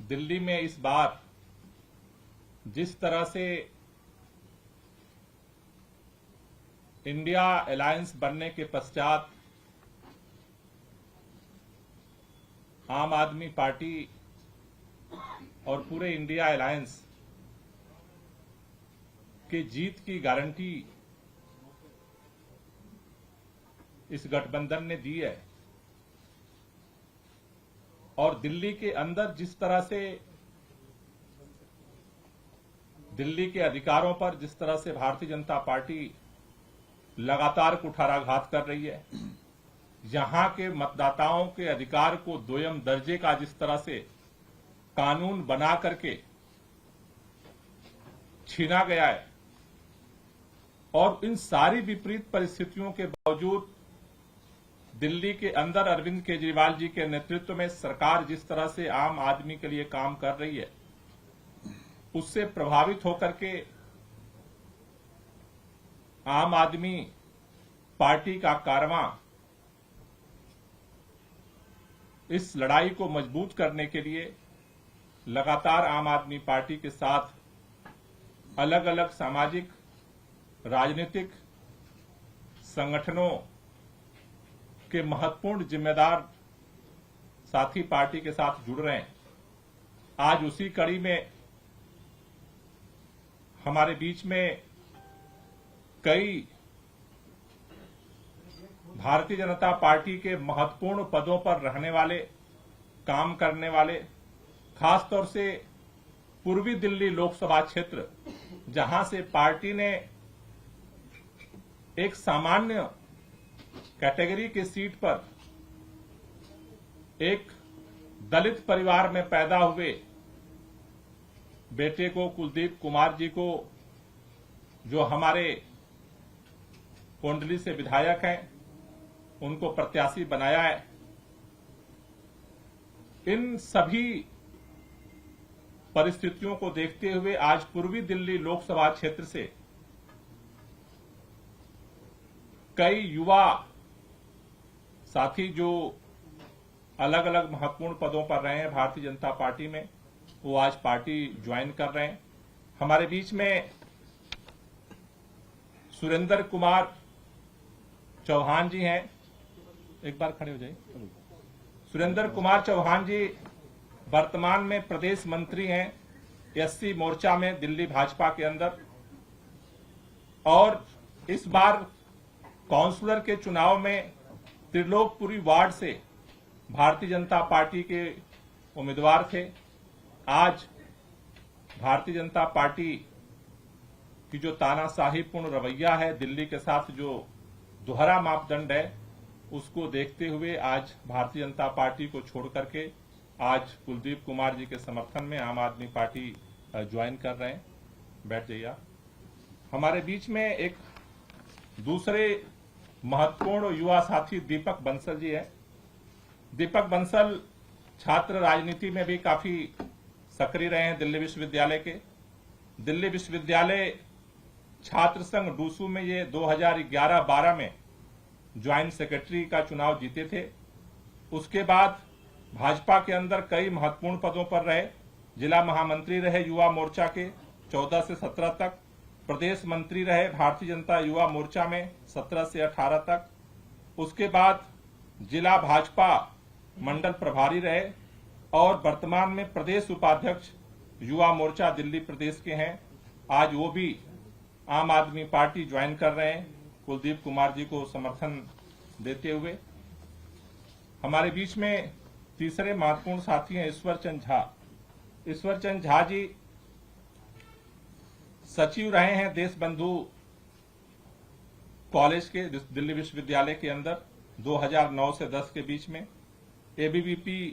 दिल्ली में इस बार जिस तरह से इंडिया अलायंस बनने के पश्चात आम आदमी पार्टी और पूरे इंडिया अलायंस की जीत की गारंटी इस गठबंधन ने दी है और दिल्ली के अंदर जिस तरह से दिल्ली के अधिकारों पर जिस तरह से भारतीय जनता पार्टी लगातार कुठाराघात कर रही है, यहां के मतदाताओं के अधिकार को दोयम दर्जे का जिस तरह से कानून बना करके छीना गया है और इन सारी विपरीत परिस्थितियों के बावजूद दिल्ली के अंदर अरविंद केजरीवाल जी के नेतृत्व में सरकार जिस तरह से आम आदमी के लिए काम कर रही है, उससे प्रभावित होकर के आम आदमी पार्टी का कारवां इस लड़ाई को मजबूत करने के लिए लगातार आम आदमी पार्टी के साथ अलग अलग सामाजिक राजनीतिक संगठनों के महत्वपूर्ण जिम्मेदार साथी पार्टी के साथ जुड़ रहे हैं। आज उसी कड़ी में हमारे बीच में कई भारतीय जनता पार्टी के महत्वपूर्ण पदों पर रहने वाले, काम करने वाले, खासतौर से पूर्वी दिल्ली लोकसभा क्षेत्र, जहां से पार्टी ने एक सामान्य कैटेगरी की सीट पर एक दलित परिवार में पैदा हुए बेटे को, कुलदीप कुमार जी को, जो हमारे कोंडली से विधायक हैं, उनको प्रत्याशी बनाया है। इन सभी परिस्थितियों को देखते हुए आज पूर्वी दिल्ली लोकसभा क्षेत्र से कई युवा साथी जो अलग अलग महत्वपूर्ण पदों पर रहे हैं भारतीय जनता पार्टी में, वो आज पार्टी ज्वाइन कर रहे हैं। हमारे बीच में सुरेंद्र कुमार चौहान जी हैं, एक बार खड़े हो जाइए। सुरेंद्र कुमार चौहान जी वर्तमान में प्रदेश मंत्री हैं एससी मोर्चा में दिल्ली भाजपा के अंदर, और इस बार काउंसलर के चुनाव में त्रिलोकपुरी वार्ड से भारतीय जनता पार्टी के उम्मीदवार थे। आज भारतीय जनता पार्टी की जो तानाशाहीपूर्ण रवैया है, दिल्ली के साथ जो दोहरा मापदंड है, उसको देखते हुए आज भारतीय जनता पार्टी को छोड़ करके आज कुलदीप कुमार जी के समर्थन में आम आदमी पार्टी ज्वाइन कर रहे हैं। बैठ जाइए। हमारे बीच में एक दूसरे महत्वपूर्ण युवा साथी दीपक बंसल जी है। दीपक बंसल छात्र राजनीति में भी काफी सक्रिय रहे हैं दिल्ली विश्वविद्यालय के। दिल्ली विश्वविद्यालय छात्र संघ डूसू में ये 2011-12 में ज्वाइंट सेक्रेटरी का चुनाव जीते थे। उसके बाद भाजपा के अंदर कई महत्वपूर्ण पदों पर रहे। जिला महामंत्री रहे युवा मोर्चा के 14 से 17 तक, प्रदेश मंत्री रहे भारतीय जनता युवा मोर्चा में 17 से 18 तक। उसके बाद जिला भाजपा मंडल प्रभारी रहे और वर्तमान में प्रदेश उपाध्यक्ष युवा मोर्चा दिल्ली प्रदेश के हैं। आज वो भी आम आदमी पार्टी ज्वाइन कर रहे हैं कुलदीप कुमार जी को समर्थन देते हुए। हमारे बीच में तीसरे महत्वपूर्ण साथी हैं ईश्वर चंद झा। ईश्वर चंद झा जी सचिव रहे हैं देश बंधु कॉलेज के दिल्ली विश्वविद्यालय के अंदर 2009 से 10 के बीच में। एबीवीपी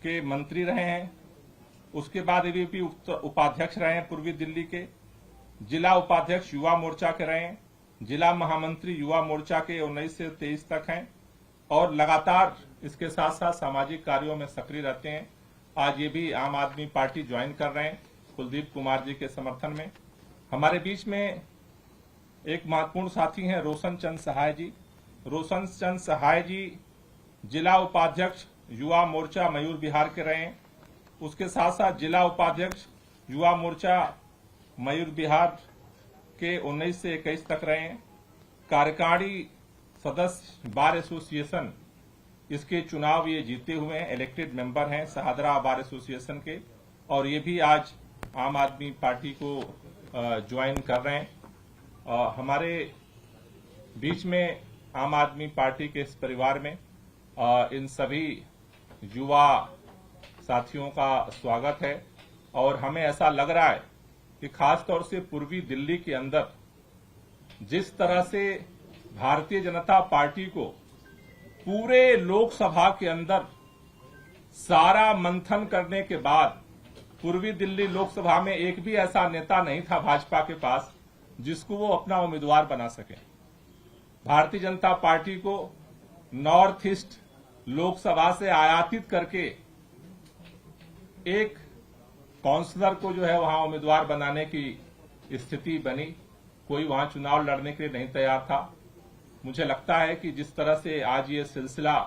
के मंत्री रहे हैं। उसके बाद एबीवीपी उपाध्यक्ष रहे हैं पूर्वी दिल्ली के। जिला उपाध्यक्ष युवा मोर्चा के रहे हैं। जिला महामंत्री युवा मोर्चा के 19 से 23 तक हैं और लगातार इसके साथ साथ सामाजिक कार्यों में सक्रिय रहते हैं। आज ये भी आम आदमी पार्टी ज्वाइन कर रहे हैं कुलदीप कुमार जी के समर्थन में। हमारे बीच में एक महत्वपूर्ण साथी हैं रोशन चंद सहाय जी। रोशन चंद सहाय जी जिला उपाध्यक्ष युवा मोर्चा मयूर बिहार के रहे हैं। उसके साथ साथ जिला उपाध्यक्ष युवा मोर्चा मयूर विहार के 19 से 21 तक रहे हैं। कार्यकारिणी सदस्य बार एसोसिएशन इसके चुनाव ये जीते हुए हैं, इलेक्टेड मेंबर हैं सहादरा बार एसोसिएशन के, और ये भी आज आम आदमी पार्टी को ज्वाइन कर रहे हैं। हमारे बीच में आम आदमी पार्टी के इस परिवार में इन सभी युवा साथियों का स्वागत है और हमें ऐसा लग रहा है कि खासतौर से पूर्वी दिल्ली के अंदर जिस तरह से भारतीय जनता पार्टी को पूरे लोकसभा के अंदर सारा मंथन करने के बाद पूर्वी दिल्ली लोकसभा में एक भी ऐसा नेता नहीं था भाजपा के पास जिसको वो अपना उम्मीदवार बना सके। भारतीय जनता पार्टी को नॉर्थ ईस्ट लोकसभा से आयातित करके एक काउंसलर को जो है वहां उम्मीदवार बनाने की स्थिति बनी। कोई वहां चुनाव लड़ने के लिए नहीं तैयार था। मुझे लगता है कि जिस तरह से आज ये सिलसिला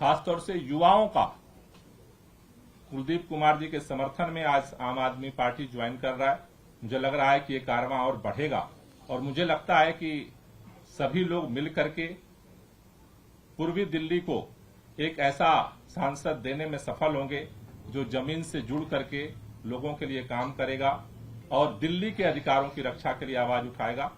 खासतौर से युवाओं का कुलदीप कुमार जी के समर्थन में आज आम आदमी पार्टी ज्वाइन कर रहा है, मुझे लग रहा है कि ये कारवां और बढ़ेगा और मुझे लगता है कि सभी लोग मिलकर के पूर्वी दिल्ली को एक ऐसा सांसद देने में सफल होंगे जो जमीन से जुड़ करके लोगों के लिए काम करेगा और दिल्ली के अधिकारों की रक्षा के लिए आवाज उठाएगा।